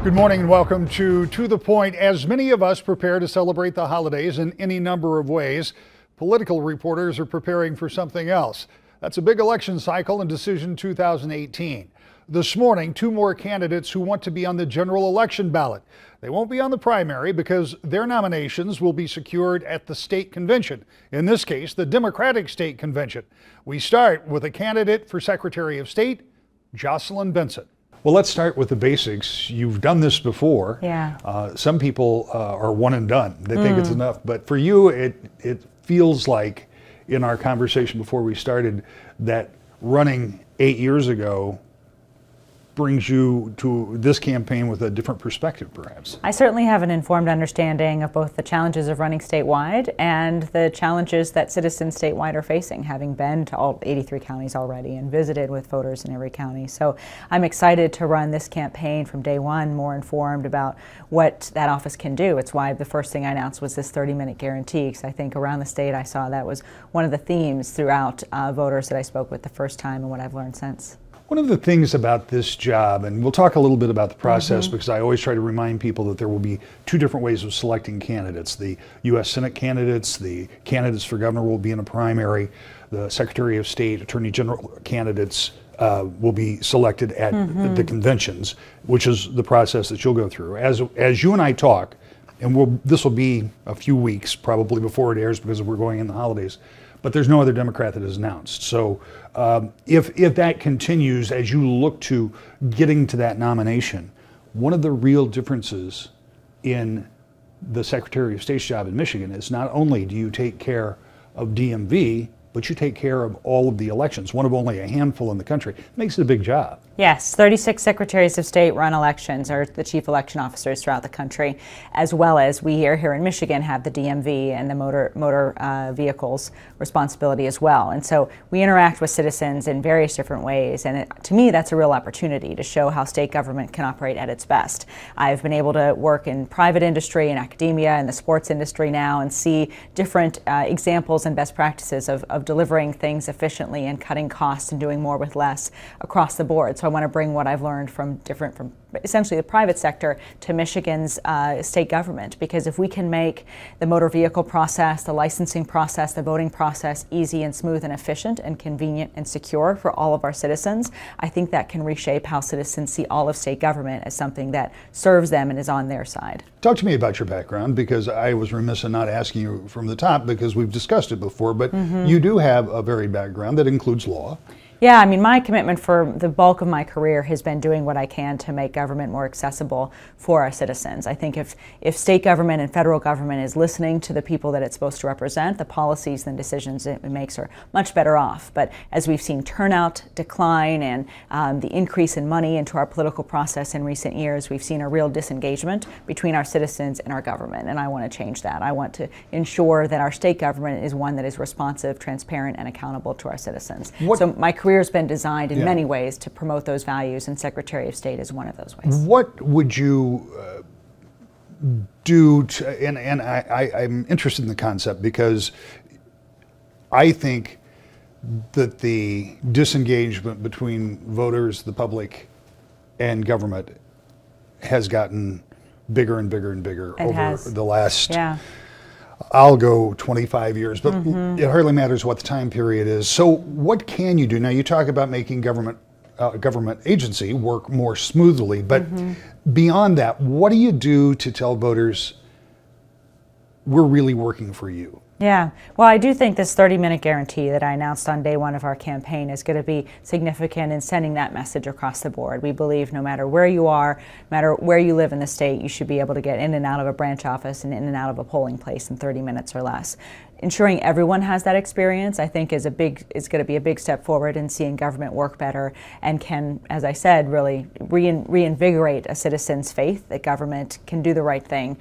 Good morning and welcome to the Point. As many of us prepare to celebrate the holidays in any number of ways, political reporters are preparing for something else. That's a big election cycle and decision 2018. This morning, two more candidates who want to be on the general election ballot. They won't be on the primary because their nominations will be secured at the state convention. In this case, the Democratic State Convention. We start with a candidate for Secretary of State, Jocelyn Benson. Well, let's start with the basics. You've done this before. Yeah. Some people are one and done. They think it's enough. But for you, it feels like, in our conversation before we started, that running 8 years ago brings you to this campaign with a different perspective, perhaps. I certainly have an informed understanding of both the challenges of running statewide and the challenges that citizens statewide are facing, having been to all 83 counties already and visited with voters in every county. So I'm excited to run this campaign from day one, more informed about what that office can do. It's why the first thing I announced was this 30-minute guarantee, because I think around the state I saw that was one of the themes throughout voters that I spoke with the first time and what I've learned since. One of the things about this job, and we'll talk a little bit about the process because I always try to remind people that there will be two different ways of selecting candidates. The U.S. Senate candidates, the candidates for governor will be in a primary. The Secretary of State, Attorney General candidates will be selected at the conventions, which is the process that you'll go through. As you and I talk, and this will be a few weeks probably before it airs because we're going in the holidays, but there's no other Democrat that is announced. So if that continues as you look to getting to that nomination, one of the real differences in the Secretary of State's job in Michigan is not only do you take care of DMV, but you take care of all of the elections, one of only a handful in the country. It makes it a big job. Yes, 36 secretaries of state run elections, or the chief election officers throughout the country, as well as we here in Michigan have the DMV and the motor vehicles responsibility as well. And so we interact with citizens in various different ways, and to me that's a real opportunity to show how state government can operate at its best. I've been able to work in private industry and academia and the sports industry now and see different examples and best practices of delivering things efficiently and cutting costs and doing more with less across the board. So I want to bring what I've learned from essentially the private sector to Michigan's state government, because if we can make the motor vehicle process, the licensing process, the voting process easy and smooth and efficient and convenient and secure for all of our citizens, I think that can reshape how citizens see all of state government as something that serves them and is on their side. Talk to me about your background, because I was remiss in not asking you from the top because we've discussed it before, but you do have a varied background that includes law. Yeah, I mean, my commitment for the bulk of my career has been doing what I can to make government more accessible for our citizens. I think if state government and federal government is listening to the people that it's supposed to represent, the policies and decisions it makes are much better off. But as we've seen turnout decline and the increase in money into our political process in recent years, we've seen a real disengagement between our citizens and our government, and I want to change that. I want to ensure that our state government is one that is responsive, transparent, and accountable to our citizens. So my career has been designed in many ways to promote those values, and Secretary of State is one of those ways. What would you do to, and I'm interested in the concept because I think that the disengagement between voters, the public, and government has gotten bigger and bigger and bigger the last I'll go 25 years, but it hardly matters what the time period is. So what can you do? Now you talk about making government agency work more smoothly, but beyond that, what do you do to tell voters we're really working for you? Yeah, well, I do think this 30-minute guarantee that I announced on day one of our campaign is going to be significant in sending that message across the board. We believe no matter where you are, no matter where you live in the state, you should be able to get in and out of a branch office and in and out of a polling place in 30 minutes or less. Ensuring everyone has that experience, I think, is going to be a big step forward in seeing government work better and can, as I said, really reinvigorate a citizen's faith that government can do the right thing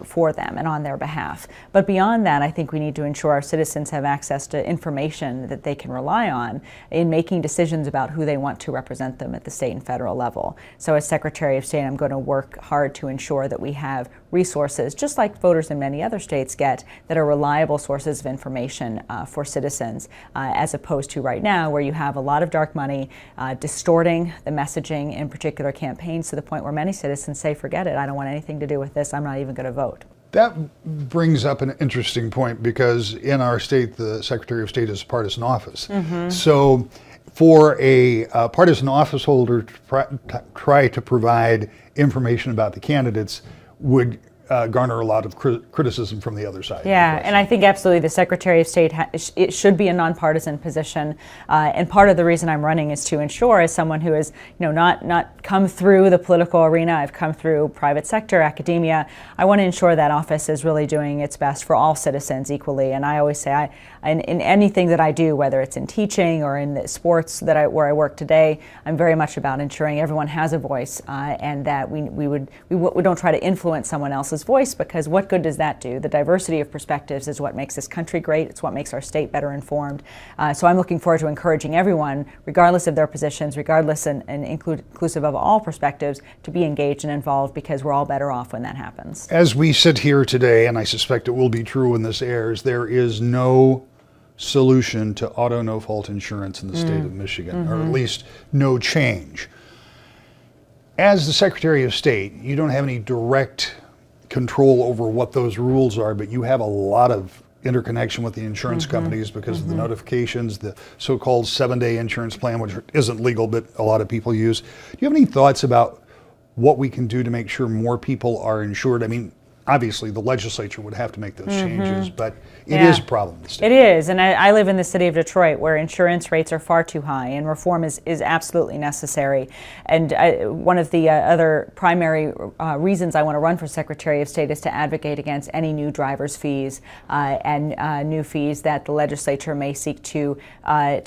for them and on their behalf. But beyond that, I think think we need to ensure our citizens have access to information that they can rely on in making decisions about who they want to represent them at the state and federal level. So as Secretary of State, I'm going to work hard to ensure that we have resources, just like voters in many other states get, that are reliable sources of information for citizens, as opposed to right now where you have a lot of dark money distorting the messaging in particular campaigns to the point where many citizens say, forget it, I don't want anything to do with this, I'm not even going to vote. That brings up an interesting point, because in our state, the Secretary of State is a partisan office. So for a partisan office holder to try to provide information about the candidates would garner a lot of criticism from the other side. Yeah, and I think absolutely the Secretary of State, it should be a nonpartisan position. And part of the reason I'm running is to ensure, as someone who has not come through the political arena, I've come through private sector, academia, I want to ensure that office is really doing its best for all citizens equally. And I always say, in anything that I do, whether it's in teaching or in the sports where I work today, I'm very much about ensuring everyone has a voice, and that we don't try to influence someone else's voice, because what good does that do? The diversity of perspectives is what makes this country great. It's what makes our state better informed. So I'm looking forward to encouraging everyone, regardless of their positions, regardless and inclusive of all perspectives, to be engaged and involved, because we're all better off when that happens. As we sit here today, and I suspect it will be true when this airs, there is no solution to auto no-fault insurance in the state of Michigan, or at least no change. As the Secretary of State, you don't have any direct control over what those rules are, but you have a lot of interconnection with the insurance companies because of the notifications, the so-called 7-day insurance plan, which isn't legal, but a lot of people use. Do you have any thoughts about what we can do to make sure more people are insured? I mean, obviously the legislature would have to make those changes, but it is a problem in the state. It is, and I live in the city of Detroit, where insurance rates are far too high, and reform is absolutely necessary. And one of the other primary reasons I want to run for Secretary of State is to advocate against any new driver's fees and new fees that the legislature may seek to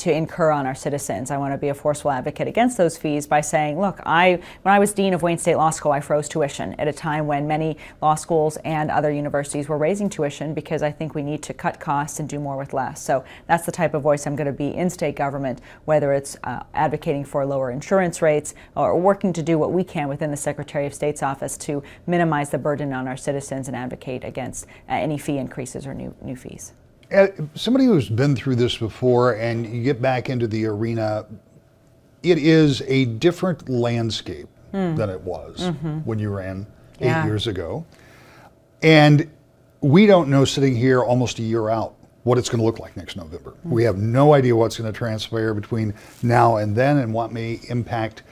incur on our citizens. I want to be a forceful advocate against those fees by saying, look, when I was dean of Wayne State Law School, I froze tuition at a time when many law schools and other universities were raising tuition, because I think we need to cut costs and do more with less. So that's the type of voice I'm going to be in state government, whether it's advocating for lower insurance rates or working to do what we can within the Secretary of State's office to minimize the burden on our citizens and advocate against any fee increases or new fees. Somebody who's been through this before, and you get back into the arena, it is a different landscape than it was when you ran 8 years ago. And we don't know, sitting here almost a year out, what it's going to look like next November. We have no idea what's going to transpire between now and then and what may impact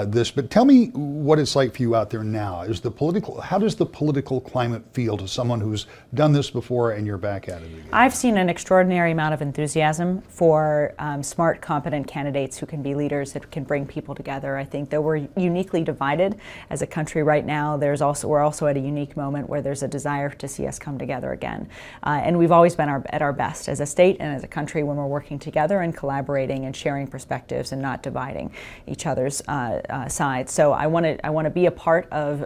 this. But tell me what it's like for you out there now. How does the political climate feel to someone who's done this before and you're back at it again? I've seen an extraordinary amount of enthusiasm for smart, competent candidates who can be leaders, that can bring people together. I think that we're uniquely divided as a country right now. We're also at a unique moment where there's a desire to see us come together again. And we've always been at our best as a state and as a country when we're working together and collaborating and sharing perspectives and not dividing each other's side. So I want to be a part of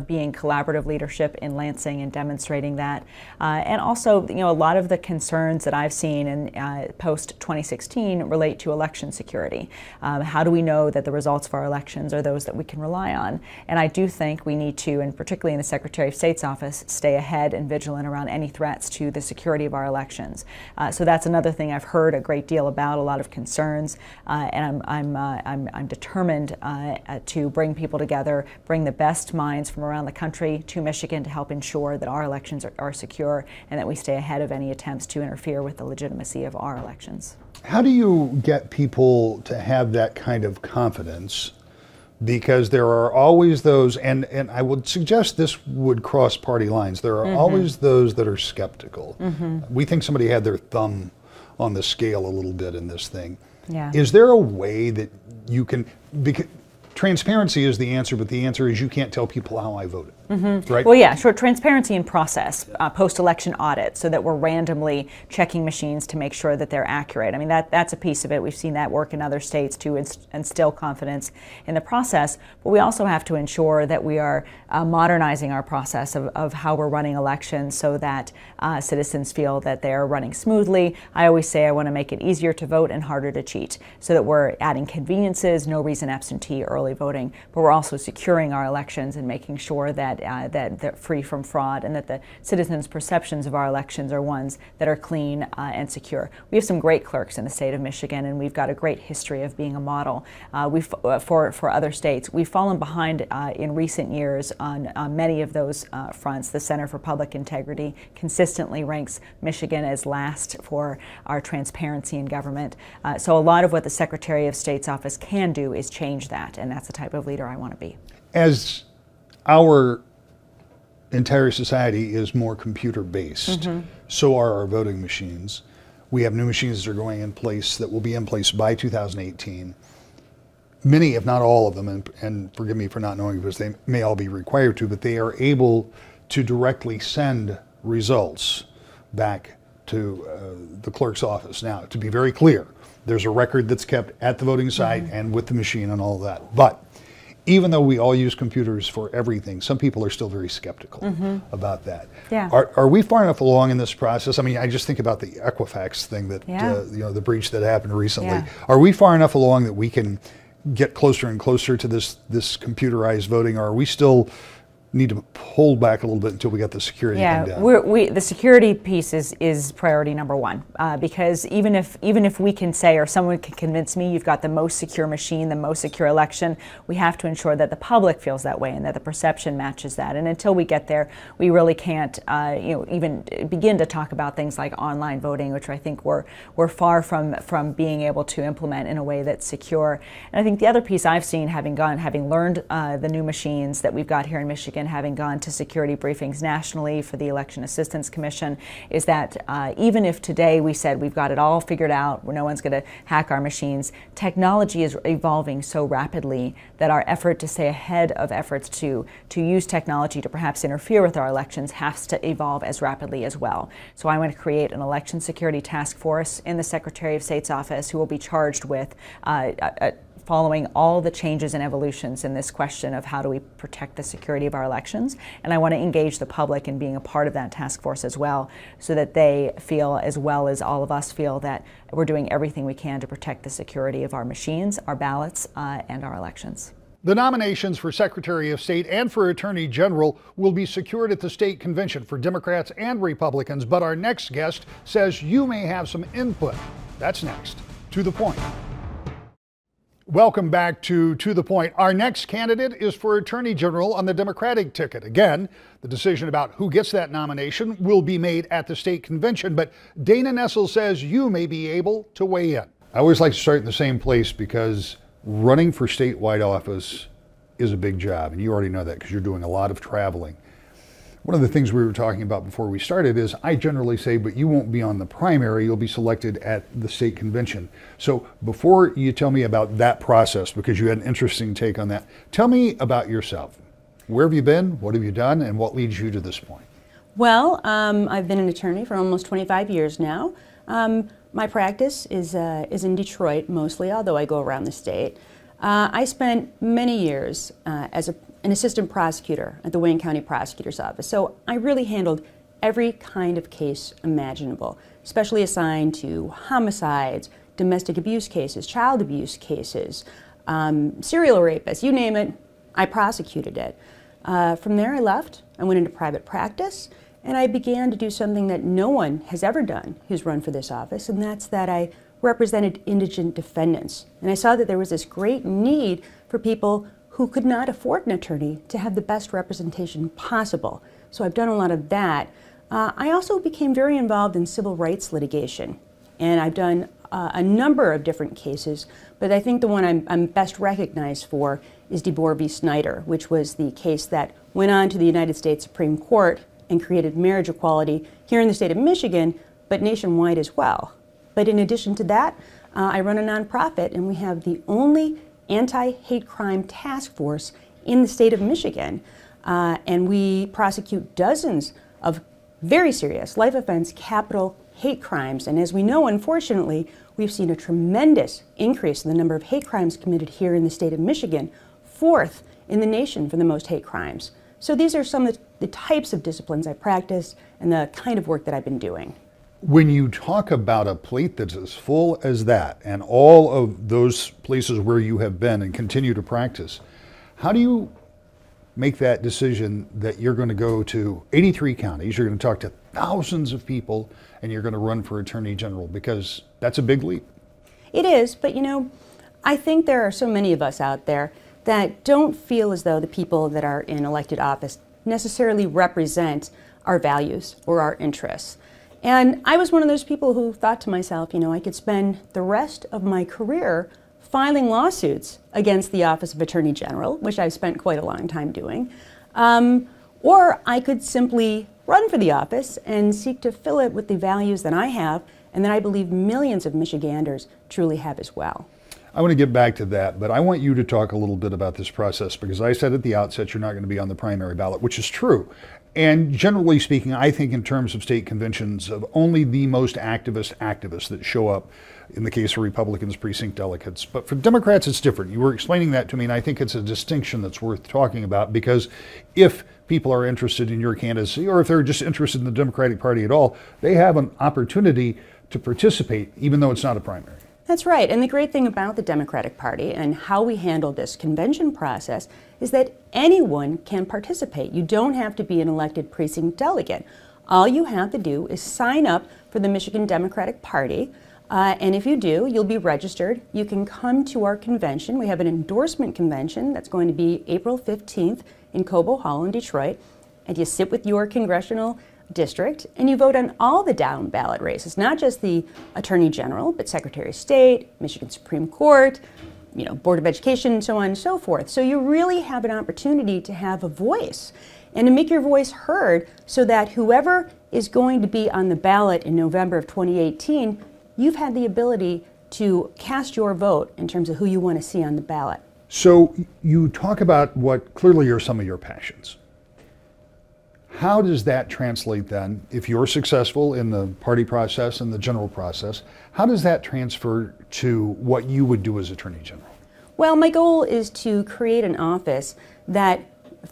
being collaborative leadership in Lansing and demonstrating that. And also, a lot of the concerns that I've seen in post 2016 relate to election security. How do we know that the results of our elections are those that we can rely on? And I do think we need to, and particularly in the Secretary of State's office, stay ahead and vigilant around any threats to the security of our elections. So that's another thing I've heard a great deal about, a lot of concerns, and I'm determined to bring people together, bring the best minds from around the country to Michigan to help ensure that our elections are secure and that we stay ahead of any attempts to interfere with the legitimacy of our elections. How do you get people to have that kind of confidence? Because there are always those, and I would suggest this would cross party lines, there are always those that are skeptical. We think somebody had their thumb on the scale a little bit in this thing. Yeah. Is there a way that you can, because transparency is the answer, but the answer is you can't tell people how I voted. Right? Well, yeah, sure. Transparency in process, post-election audit, so that we're randomly checking machines to make sure that they're accurate. I mean, that's a piece of it. We've seen that work in other states to instill confidence in the process. But we also have to ensure that we are modernizing our process of how we're running elections so that citizens feel that they're running smoothly. I always say I want to make it easier to vote and harder to cheat, so that we're adding conveniences, no reason absentee, early voting, but we're also securing our elections and making sure that they're free from fraud, and that the citizens' perceptions of our elections are ones that are clean and secure. We have some great clerks in the state of Michigan, and we've got a great history of being a model for other states. We've fallen behind in recent years on many of those fronts. The Center for Public Integrity consistently ranks Michigan as last for our transparency in government. So a lot of what the Secretary of State's office can do is change that, and that's the type of leader I want to be. As our entire society is more computer-based, so are our voting machines. We have new machines that are going in place that will be in place by 2018. Many, if not all of them, and forgive me for not knowing because they may all be required to, but they are able to directly send results back to the clerk's office. Now, to be very clear, there's a record that's kept at the voting site and with the machine and all of that. But even though we all use computers for everything, some people are still very skeptical about that. Yeah. Are we far enough along in this process? I mean, I just think about the Equifax thing that, the breach that happened recently. Yeah. Are we far enough along that we can get closer and closer to this computerized voting, or are we still need to pull back a little bit until we get the security thing down? The security piece is priority number one, because even if we can say, or someone can convince me you've got the most secure machine, the most secure election, we have to ensure that the public feels that way and that the perception matches that. And until we get there, we really can't even begin to talk about things like online voting, which I think we're far from being able to implement in a way that's secure. And I think the other piece I've seen, having learned the new machines that we've got here in Michigan, having gone to security briefings nationally for the Election Assistance Commission, is that even if today we said we've got it all figured out, no one's going to hack our machines, technology is evolving so rapidly that our effort to stay ahead of efforts to use technology to perhaps interfere with our elections has to evolve as rapidly as well. So I want to create an election security task force in the Secretary of State's office who will be charged with following all the changes and evolutions in this question of how do we protect the security of our elections. And I want to engage the public in being a part of that task force as well, so that they feel, as well as all of us feel, that we're doing everything we can to protect the security of our machines, our ballots, and our elections. The nominations for Secretary of State and for Attorney General will be secured at the state convention for Democrats and Republicans, but our next guest says you may have some input. That's next. To the Point. Welcome back to the Point. Our next candidate is for Attorney General on the Democratic ticket. Again, the decision about who gets that nomination will be made at the state convention, but Dana Nessel says you may be able to weigh in. I always like to start in the same place because running for statewide office is a big job, and you already know that because you're doing a lot of traveling. One of the things we were talking about before we started is I generally say, but you won't be on the primary, you'll be selected at the state convention. So before you tell me about that process, because you had an interesting take on that, tell me about yourself. Where have you been? What have you done? And what leads you to this point? Well, I've been an attorney for almost 25 years now. My practice is in Detroit mostly, although I go around the state. I spent many years as an assistant prosecutor at the Wayne County Prosecutor's Office. So I really handled every kind of case imaginable, especially assigned to homicides, domestic abuse cases, child abuse cases, serial rapists, you name it, I prosecuted it. From there I left, I went into private practice, and I began to do something that no one has ever done who's run for this office, and that's that I represented indigent defendants. And I saw that there was this great need for people who could not afford an attorney to have the best representation possible. So I've done a lot of that. I also became very involved in civil rights litigation, and I've done a number of different cases, but I think the one I'm best recognized for is DeBoer v. Snyder, which was the case that went on to the United States Supreme Court and created marriage equality here in the state of Michigan, but nationwide as well. But in addition to that, I run a nonprofit, and we have the only anti-hate crime task force in the state of Michigan. and we prosecute dozens of very serious life offense capital hate crimes. And as we know, unfortunately, we've seen a tremendous increase in the number of hate crimes committed here in the state of Michigan, fourth in the nation for the most hate crimes. So these are some of the types of disciplines I practice and the kind of work that I've been doing. When you talk about a plate that's as full as that and all of those places where you have been and continue to practice, how do you make that decision that you're going to go to 83 counties, you're going to talk to thousands of people, and you're going to run for Attorney General? Because that's a big leap. It is, but I think there are so many of us out there that don't feel as though the people that are in elected office necessarily represent our values or our interests. And I was one of those people who thought to myself, I could spend the rest of my career filing lawsuits against the Office of Attorney General, which I've spent quite a long time doing, or I could simply run for the office and seek to fill it with the values that I have and that I believe millions of Michiganders truly have as well. I want to get back to that, but I want you to talk a little bit about this process, because I said at the outset you're not going to be on the primary ballot, which is true. And generally speaking, I think in terms of state conventions, of only the most activists that show up in the case of Republicans, precinct delegates. But for Democrats, it's different. You were explaining that to me, and I think it's a distinction that's worth talking about, because if people are interested in your candidacy, or if they're just interested in the Democratic Party at all, they have an opportunity to participate, even though it's not a primary. That's right. And the great thing about the Democratic Party and how we handle this convention process is that anyone can participate. You don't have to be an elected precinct delegate. All you have to do is sign up for the Michigan Democratic Party. And if you do, you'll be registered. You can come to our convention. We have an endorsement convention that's going to be April 15th in Cobo Hall in Detroit. And you sit with your congressional district and you vote on all the down ballot races, not just the Attorney General, but Secretary of State, Michigan Supreme Court, Board of Education, and so on and so forth. So you really have an opportunity to have a voice and to make your voice heard, so that whoever is going to be on the ballot in November of 2018, you've had the ability to cast your vote in terms of who you want to see on the ballot. So you talk about what clearly are some of your passions. How does that translate then, if you're successful in the party process and the general process, how does that transfer to what you would do as Attorney General? Well, my goal is to create an office that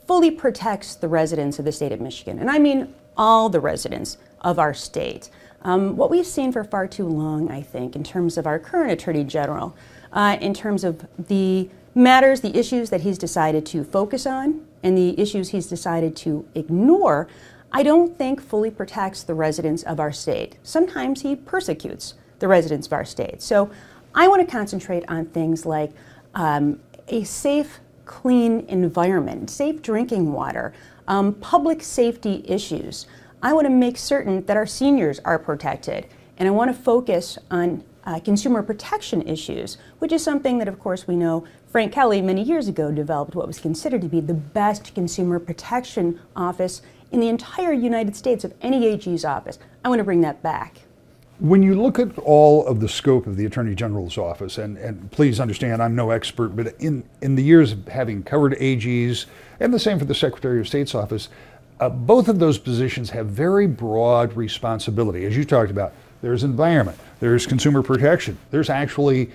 fully protects the residents of the state of Michigan. And I mean all the residents of our state. What we've seen for far too long, I think, in terms of our current Attorney General, in terms of the matters, the issues that he's decided to focus on and the issues he's decided to ignore, I don't think fully protects the residents of our state. Sometimes he persecutes the residents of our state. So I want to concentrate on things like a safe, clean environment, safe drinking water, public safety issues. I want to make certain that our seniors are protected, and I want to focus on consumer protection issues, which is something that, of course, we know Frank Kelly many years ago developed what was considered to be the best consumer protection office in the entire United States of any AG's office. I want to bring that back. When you look at all of the scope of the Attorney General's office, and please understand I'm no expert, but in the years of having covered AGs, and the same for the Secretary of State's office, both of those positions have very broad responsibility. As you talked about, there's environment, there's consumer protection, there's actually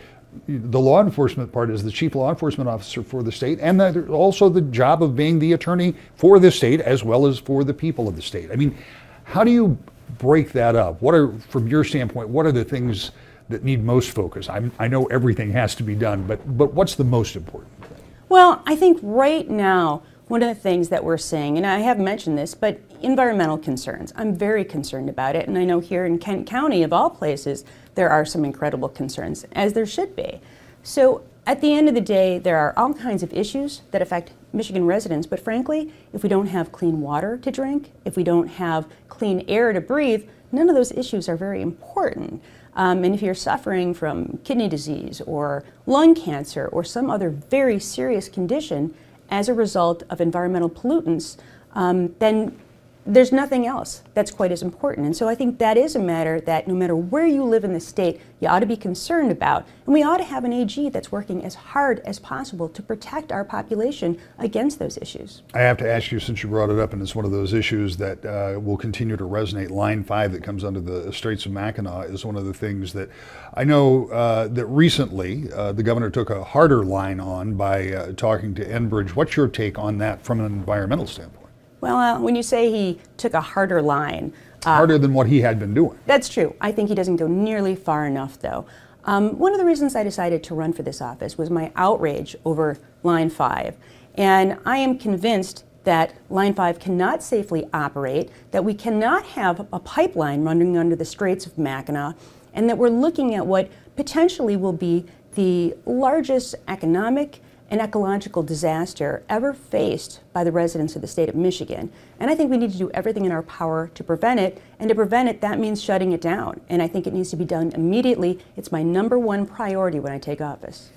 the law enforcement part is the chief law enforcement officer for the state, and also the job of being the attorney for the state as well as for the people of the state. I mean, how do you break that up? What are, from your standpoint, what are the things that need most focus? I know everything has to be done, but what's the most important thing? Well, I think right now, one of the things that we're seeing, and I have mentioned this, but environmental concerns. I'm very concerned about it, and I know here in Kent County, of all places, there are some incredible concerns, as there should be. So at the end of the day, there are all kinds of issues that affect Michigan residents, but frankly, if we don't have clean water to drink, if we don't have clean air to breathe, none of those issues are very important. And if you're suffering from kidney disease or lung cancer or some other very serious condition as a result of environmental pollutants, then there's nothing else that's quite as important. And so I think that is a matter that no matter where you live in the state, you ought to be concerned about. And we ought to have an AG that's working as hard as possible to protect our population against those issues. I have to ask you, since you brought it up, and it's one of those issues that will continue to resonate, Line 5 that comes under the Straits of Mackinac is one of the things that I know that recently the governor took a harder line on by talking to Enbridge. What's your take on that from an environmental standpoint? Well, when you say he took a harder line, harder than what he had been doing. That's true. I think he doesn't go nearly far enough, though. One of the reasons I decided to run for this office was my outrage over Line 5. And I am convinced that Line 5 cannot safely operate, that we cannot have a pipeline running under the Straits of Mackinac, and that we're looking at what potentially will be the largest economic and ecological disaster ever faced by the residents of the state of Michigan. And I think we need to do everything in our power to prevent it. And to prevent it, that means shutting it down. And I think it needs to be done immediately. It's my #1 priority when I take office.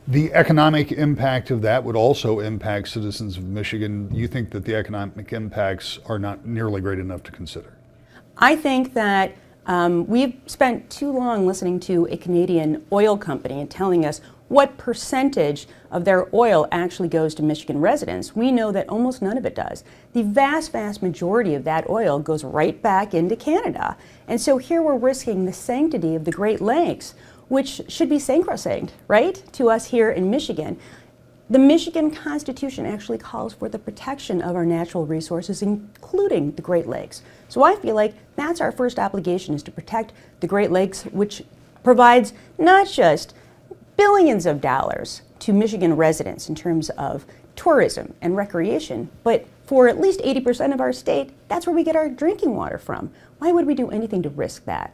The economic impact of that would also impact citizens of Michigan. You think that the economic impacts are not nearly great enough to consider? I think that we've spent too long listening to a Canadian oil company and telling us what percentage of their oil actually goes to Michigan residents. We know that almost none of it does. The vast, vast majority of that oil goes right back into Canada. And so here we're risking the sanctity of the Great Lakes, which should be sacrosanct, right, to us here in Michigan. The Michigan Constitution actually calls for the protection of our natural resources, including the Great Lakes. So I feel like that's our first obligation, is to protect the Great Lakes, which provides not just billions of dollars to Michigan residents in terms of tourism and recreation, but for at least 80% of our state, that's where we get our drinking water from. Why would we do anything to risk that?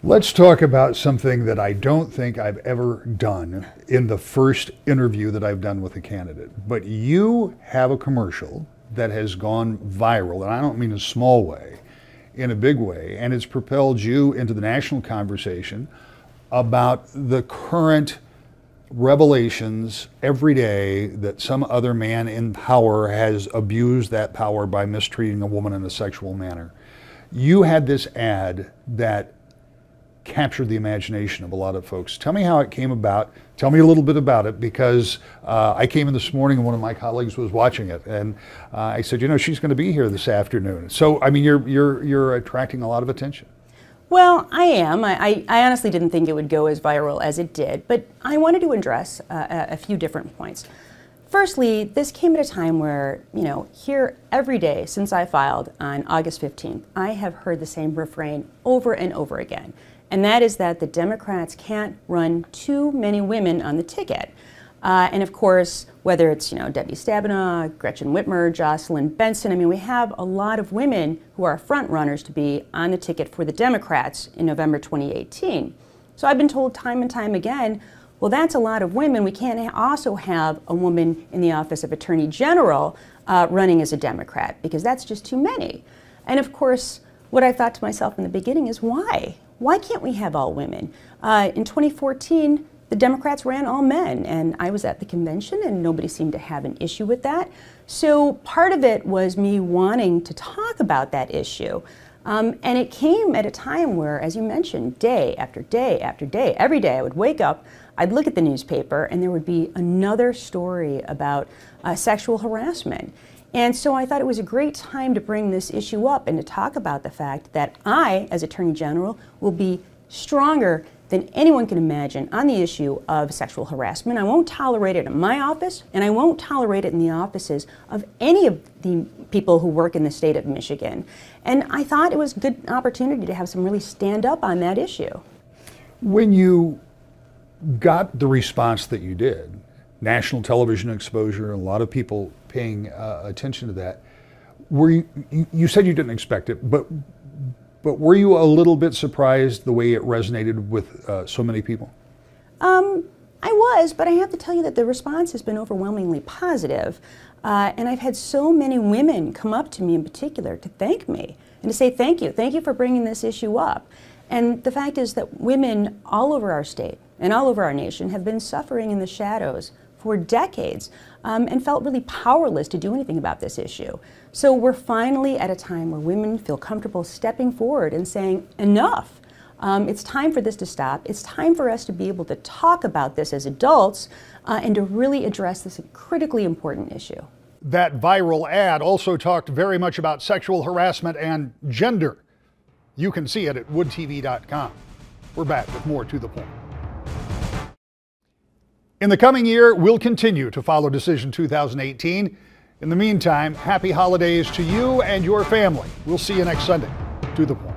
Let's talk about something that I don't think I've ever done in the first interview that I've done with a candidate. But you have a commercial that has gone viral, and I don't mean a small way, in a big way, and it's propelled you into the national conversation about the current revelations every day that some other man in power has abused that power by mistreating a woman in a sexual manner. You had this ad that captured the imagination of a lot of folks. Tell me how it came about. Tell me a little bit about it, because I came in this morning and one of my colleagues was watching it, and I said, you know, she's going to be here this afternoon. So, I mean, you're attracting a lot of attention. Well, I am. I honestly didn't think it would go as viral as it did, but I wanted to address a few different points. Firstly, this came at a time where, you know, here every day since I filed on August 15th, I have heard the same refrain over and over again, and that is that the Democrats can't run too many women on the ticket. And of course, whether it's, you know, Debbie Stabenow, Gretchen Whitmer, Jocelyn Benson, I mean, we have a lot of women who are front runners to be on the ticket for the Democrats in November 2018. So I've been told time and time again, well, that's a lot of women. We can't also have a woman in the office of Attorney General running as a Democrat, because that's just too many. And of course, what I thought to myself in the beginning is, why? Why can't we have all women? In 2014, the Democrats ran all men, and I was at the convention and nobody seemed to have an issue with that. So part of it was me wanting to talk about that issue. And it came at a time where, as you mentioned, day after day after day, every day I would wake up, I'd look at the newspaper, and there would be another story about sexual harassment. And so I thought it was a great time to bring this issue up and to talk about the fact that I, as Attorney General, will be stronger than anyone can imagine on the issue of sexual harassment. I won't tolerate it in my office, and I won't tolerate it in the offices of any of the people who work in the state of Michigan. And I thought it was a good opportunity to have some really stand up on that issue. When you got the response that you did, national television exposure, a lot of people paying attention to that, were you said you didn't expect it, but were you a little bit surprised the way it resonated with so many people? I was, but I have to tell you that the response has been overwhelmingly positive. And I've had so many women come up to me in particular to thank me and to say thank you for bringing this issue up. And the fact is that women all over our state and all over our nation have been suffering in the shadows for decades and felt really powerless to do anything about this issue. So we're finally at a time where women feel comfortable stepping forward and saying, enough. It's time for this to stop. It's time for us to be able to talk about this as adults and to really address this critically important issue. That viral ad also talked very much about sexual harassment and gender. You can see it at woodtv.com. We're back with more To the Point. In the coming year, we'll continue to follow Decision 2018. In the meantime, happy holidays to you and your family. We'll see you next Sunday. To the Point.